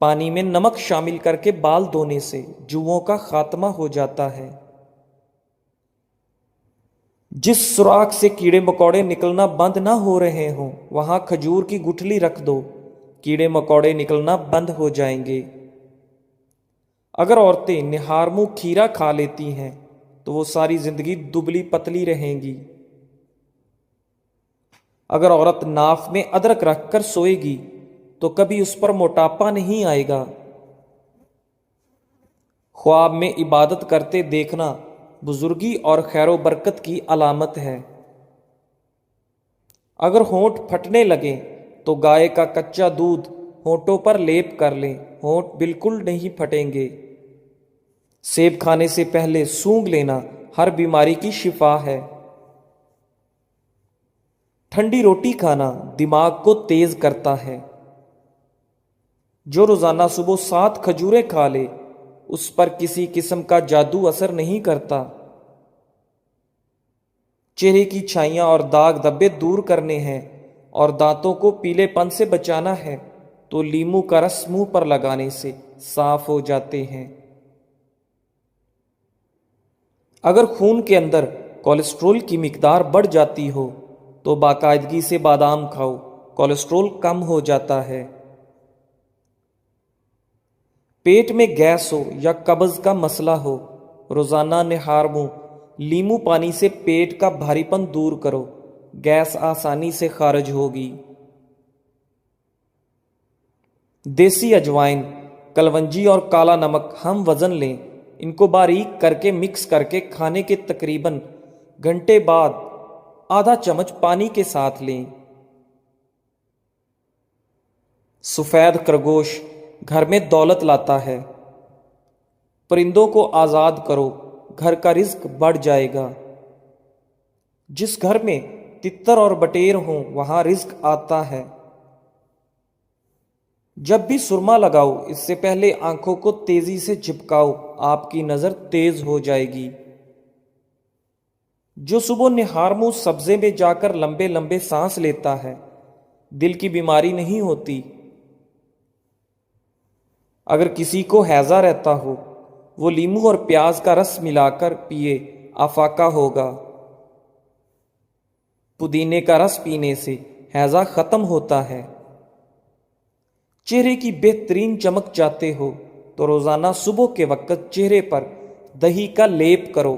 پانی میں نمک شامل کر کے بال دھونے سے جوؤں کا خاتمہ ہو جاتا ہے۔ جس سوراخ سے کیڑے مکوڑے نکلنا بند نہ ہو رہے ہوں وہاں کھجور کی گٹھلی رکھ دو، کیڑے مکوڑے نکلنا بند ہو جائیں گے۔ اگر عورتیں نہار منہ کھیرا کھا لیتی ہیں تو وہ ساری زندگی دبلی پتلی رہیں گی۔ اگر عورت ناف میں ادرک رکھ کر سوئے گی تو کبھی اس پر موٹاپا نہیں آئے گا۔ خواب میں عبادت کرتے دیکھنا بزرگی اور خیر و برکت کی علامت ہے۔ اگر ہونٹ پھٹنے لگیں تو گائے کا کچا دودھ ہونٹوں پر لیپ کر لیں، ہونٹ بالکل نہیں پھٹیں گے۔ سیب کھانے سے پہلے سونگھ لینا ہر بیماری کی شفا ہے۔ ٹھنڈی روٹی کھانا دماغ کو تیز کرتا ہے۔ جو روزانہ صبح 7 کھجوریں کھا لے اس پر کسی قسم کا جادو اثر نہیں کرتا۔ چہرے کی چھائیاں اور داغ دھبے دور کرنے ہیں اور دانتوں کو پیلے پن سے بچانا ہے تو لیموں کا رس منہ پر لگانے سے صاف ہو جاتے ہیں۔ اگر خون کے اندر کولیسٹرول کی مقدار بڑھ جاتی ہو تو باقاعدگی سے بادام کھاؤ، کولیسٹرول کم ہو جاتا ہے۔ پیٹ میں گیس ہو یا قبض کا مسئلہ ہو، روزانہ نہار منہ لیمو پانی سے پیٹ کا بھاری پن دور کرو، گیس آسانی سے خارج ہوگی۔ دیسی اجوائن، کلونجی اور کالا نمک ہم وزن لیں، ان کو باریک کر کے مکس کر کے کھانے کے تقریباً گھنٹے بعد آدھا چمچ پانی کے ساتھ لیں۔ سفید خرگوش گھر میں دولت لاتا ہے۔ پرندوں کو آزاد کرو، گھر کا رزق بڑھ جائے گا۔ جس گھر میں تتر اور بٹیر ہوں وہاں رزق آتا ہے۔ جب بھی سرما لگاؤ اس سے پہلے آنکھوں کو تیزی سے جھپکاؤ، آپ کی نظر تیز ہو جائے گی۔ جو صبح نہار منہ سبزے میں جا کر لمبے لمبے سانس لیتا ہے دل کی بیماری نہیں ہوتی۔ اگر کسی کو ہیضہ رہتا ہو وہ لیموں اور پیاز کا رس ملا کر پیے، افاقہ ہوگا۔ پودینے کا رس پینے سے ہیضہ ختم ہوتا ہے۔ چہرے کی بہترین چمک چاہتے ہو تو روزانہ صبح کے وقت چہرے پر دہی کا لیپ کرو۔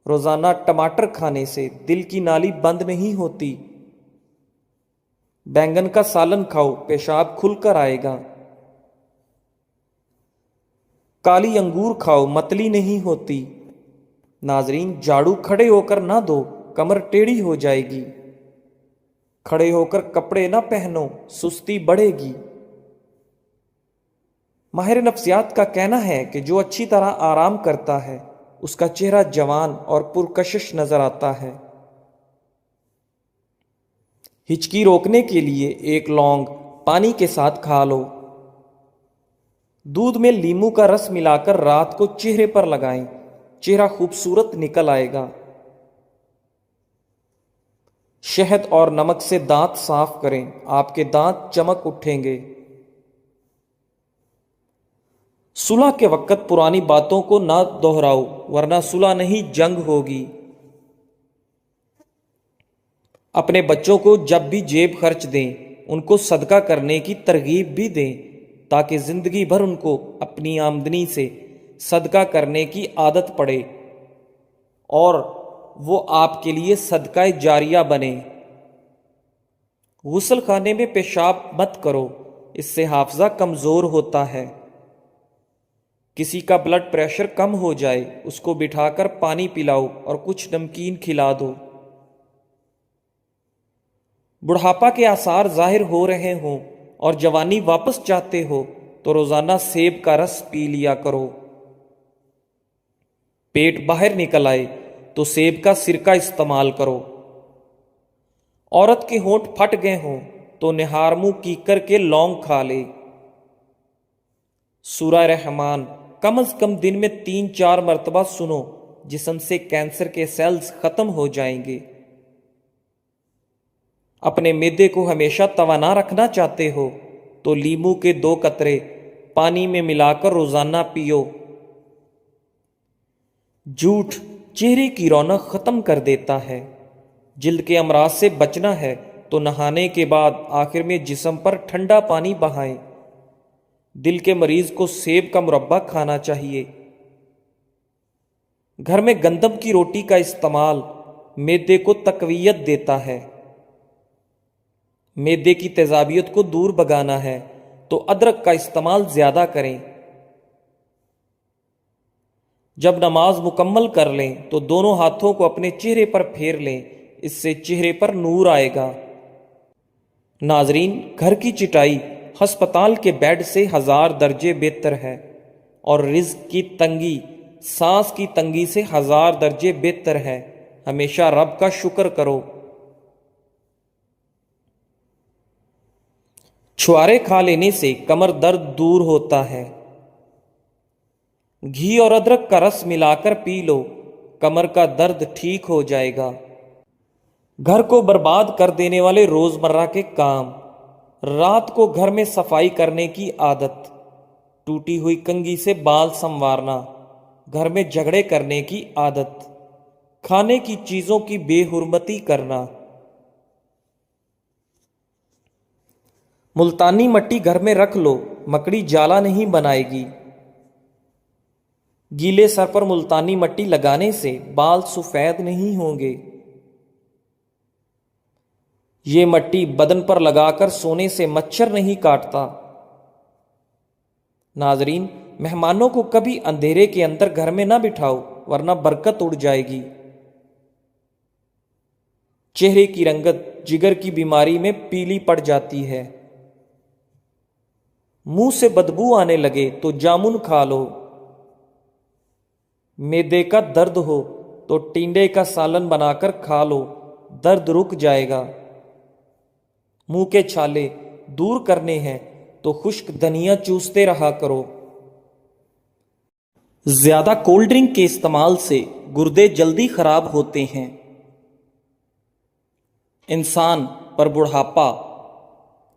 روزانہ ٹماٹر کھانے سے دل کی نالی بند نہیں ہوتی۔ بینگن کا سالن کھاؤ، پیشاب کھل کر آئے گا۔ کالی انگور کھاؤ، متلی نہیں ہوتی۔ ناظرین، جھاڑو کھڑے ہو کر نہ دو، کمر ٹیڑھی ہو جائے گی۔ کھڑے ہو کر کپڑے نہ پہنو، سستی بڑھے گی۔ ماہر نفسیات کا کہنا ہے کہ جو اچھی طرح آرام کرتا ہے اس کا چہرہ جوان اور پرکشش نظر آتا ہے۔ ہچکی روکنے کے لیے 1 لونگ پانی کے ساتھ کھا لو۔ دودھ میں لیموں کا رس ملا کر رات کو چہرے پر لگائیں، چہرہ خوبصورت نکل آئے گا۔ شہد اور نمک سے دانت صاف کریں، آپ کے دانت چمک اٹھیں گے۔ صلح کے وقت پرانی باتوں کو نہ دہراؤ ورنہ صلح نہیں جنگ ہوگی۔ اپنے بچوں کو جب بھی جیب خرچ دیں ان کو صدقہ کرنے کی ترغیب بھی دیں تاکہ زندگی بھر ان کو اپنی آمدنی سے صدقہ کرنے کی عادت پڑے اور وہ آپ کے لیے صدقہ جاریہ بنے۔ غسل خانے میں پیشاب مت کرو، اس سے حافظہ کمزور ہوتا ہے۔ کسی کا بلڈ پریشر کم ہو جائے اس کو بٹھا کر پانی پلاؤ اور کچھ نمکین کھلا دو۔ بڑھاپا کے آثار ظاہر ہو رہے ہوں اور جوانی واپس چاہتے ہو تو روزانہ سیب کا رس پی لیا کرو۔ پیٹ باہر نکل آئے تو سیب کا سرکہ استعمال کرو۔ عورت کے ہونٹ پھٹ گئے ہوں تو نہار منہ کیکر کے لونگ کھا لے۔ سورہ رحمان کم از کم دن میں 3-4 مرتبہ سنو، جسم سے کینسر کے سیلز ختم ہو جائیں گے۔ اپنے معدے کو ہمیشہ توانا رکھنا چاہتے ہو تو لیمو کے 2 قطرے پانی میں ملا کر روزانہ پیو۔ جھوٹ چہرے کی رونق ختم کر دیتا ہے۔ جلد کے امراض سے بچنا ہے تو نہانے کے بعد آخر میں جسم پر ٹھنڈا پانی بہائیں۔ دل کے مریض کو سیب کا مربع کھانا چاہیے۔ گھر میں گندم کی روٹی کا استعمال معدے کو تقویت دیتا ہے۔ معدے کی تیزابیت کو دور بھگانا ہے تو ادرک کا استعمال زیادہ کریں۔ جب نماز مکمل کر لیں تو دونوں ہاتھوں کو اپنے چہرے پر پھیر لیں، اس سے چہرے پر نور آئے گا۔ ناظرین، گھر کی چٹائی ہسپتال کے بیڈ سے 1000 درجے بہتر ہے، اور رزق کی تنگی سانس کی تنگی سے 1000 درجے بہتر ہے۔ ہمیشہ رب کا شکر کرو۔ چھوارے کھا لینے سے کمر درد دور ہوتا ہے۔ گھی اور ادرک کا رس ملا کر پی لو، کمر کا درد ٹھیک ہو جائے گا۔ گھر کو برباد کر دینے والے روزمرہ کے کام: رات کو گھر میں صفائی کرنے کی عادت، ٹوٹی ہوئی کنگھی سے بال سنوارنا، گھر میں جھگڑے کرنے کی عادت، کھانے کی چیزوں کی بے حرمتی کرنا۔ ملتانی مٹی گھر میں رکھ لو، مکڑی جالا نہیں بنائے گی۔ گیلے سر پر ملتانی مٹی لگانے سے بال سفید نہیں ہوں گے۔ یہ مٹی بدن پر لگا کر سونے سے مچھر نہیں کاٹتا۔ ناظرین، مہمانوں کو کبھی اندھیرے کے اندر گھر میں نہ بٹھاؤ ورنہ برکت اڑ جائے گی۔ چہرے کی رنگت جگر کی بیماری میں پیلی پڑ جاتی ہے۔ منہ سے بدبو آنے لگے تو جامن کھا لو۔ معدے کا درد ہو تو ٹینڈے کا سالن بنا کر کھا لو، درد رک جائے گا۔ منہ کے چھالے دور کرنے ہیں تو خشک دھنیا چوستے رہا کرو۔ زیادہ کولڈ ڈرنک کے استعمال سے گردے جلدی خراب ہوتے ہیں۔ انسان پر بڑھاپا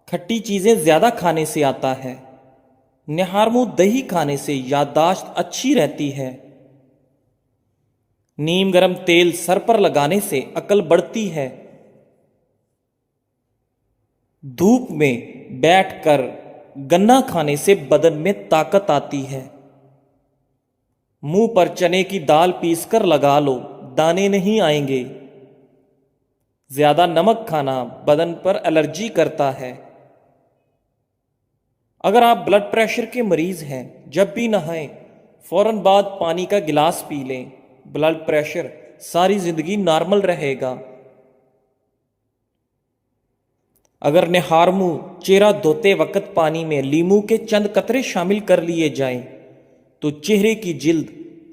کھٹی چیزیں زیادہ کھانے سے آتا ہے۔ نہار منہ دہی کھانے سے یادداشت اچھی رہتی ہے۔ نیم گرم تیل سر پر لگانے سے عقل بڑھتی ہے۔ دھوپ میں بیٹھ کر گنا کھانے سے بدن میں طاقت آتی ہے۔ منہ پر چنے کی دال پیس کر لگا لو، دانے نہیں آئیں گے۔ زیادہ نمک کھانا بدن پر الرجی کرتا ہے۔ اگر آپ بلڈ پریشر کے مریض ہیں، جب بھی نہائیں فوراً بعد پانی کا گلاس پی لیں، بلڈ پریشر ساری زندگی نارمل رہے گا۔ اگر نہار منہ چہرہ دھوتے وقت پانی میں لیمو کے چند قطرے شامل کر لیے جائیں تو چہرے کی جلد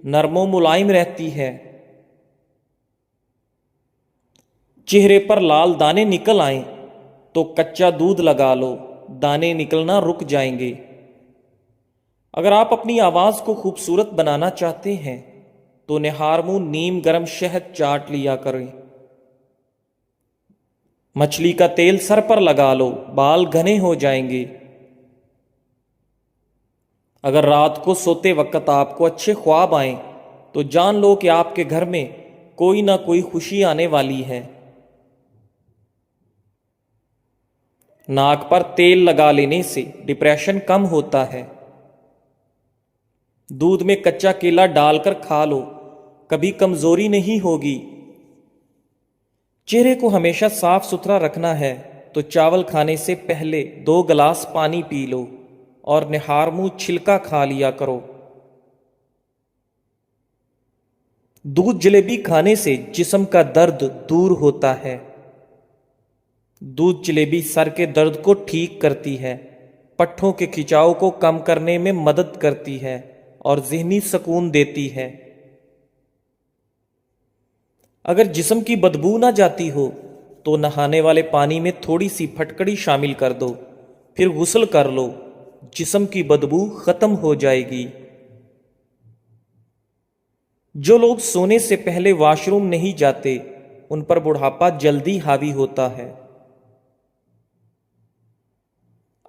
نرم و ملائم رہتی ہے۔ چہرے پر لال دانے نکل آئیں تو کچا دودھ لگا لو، دانے نکلنا رک جائیں گے۔ اگر آپ اپنی آواز کو خوبصورت بنانا چاہتے ہیں تو نہار منہ نیم گرم شہد چاٹ لیا کریں۔ مچھلی کا تیل سر پر لگا لو، بال گھنے ہو جائیں گے۔ اگر رات کو سوتے وقت آپ کو اچھے خواب آئیں تو جان لو کہ آپ کے گھر میں کوئی نہ کوئی خوشی آنے والی ہے۔ ناک پر تیل لگا لینے سے ڈپریشن کم ہوتا ہے۔ دودھ میں کچا کیلا ڈال کر کھا لو، کبھی کمزوری نہیں ہوگی۔ چہرے کو ہمیشہ صاف ستھرا رکھنا ہے تو چاول کھانے سے پہلے 2 گلاس پانی پی لو اور نہار منہ چھلکا کھا لیا کرو۔ دودھ جلیبی کھانے سے جسم کا درد دور ہوتا ہے۔ دودھ جلیبی سر کے درد کو ٹھیک کرتی ہے، پٹھوں کے کھچاؤ کو کم کرنے میں مدد کرتی ہے اور ذہنی سکون دیتی ہے۔ اگر جسم کی بدبو نہ جاتی ہو تو نہانے والے پانی میں تھوڑی سی پھٹکڑی شامل کر دو، پھر غسل کر لو، جسم کی بدبو ختم ہو جائے گی۔ جو لوگ سونے سے پہلے واش روم نہیں جاتے ان پر بڑھاپا جلدی حاوی ہوتا ہے۔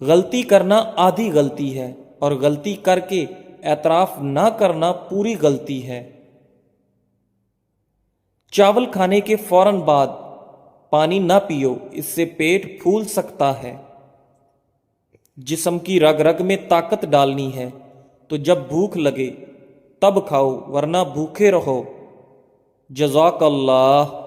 غلطی کرنا آدھی غلطی ہے اور غلطی کر کے اعتراف نہ کرنا پوری غلطی ہے۔ چاول کھانے کے فوراً بعد پانی نہ پیو، اس سے پیٹ پھول سکتا ہے۔ جسم کی رگ رگ میں طاقت ڈالنی ہے تو جب بھوک لگے تب کھاؤ، ورنہ بھوکے رہو۔ جزاک اللہ۔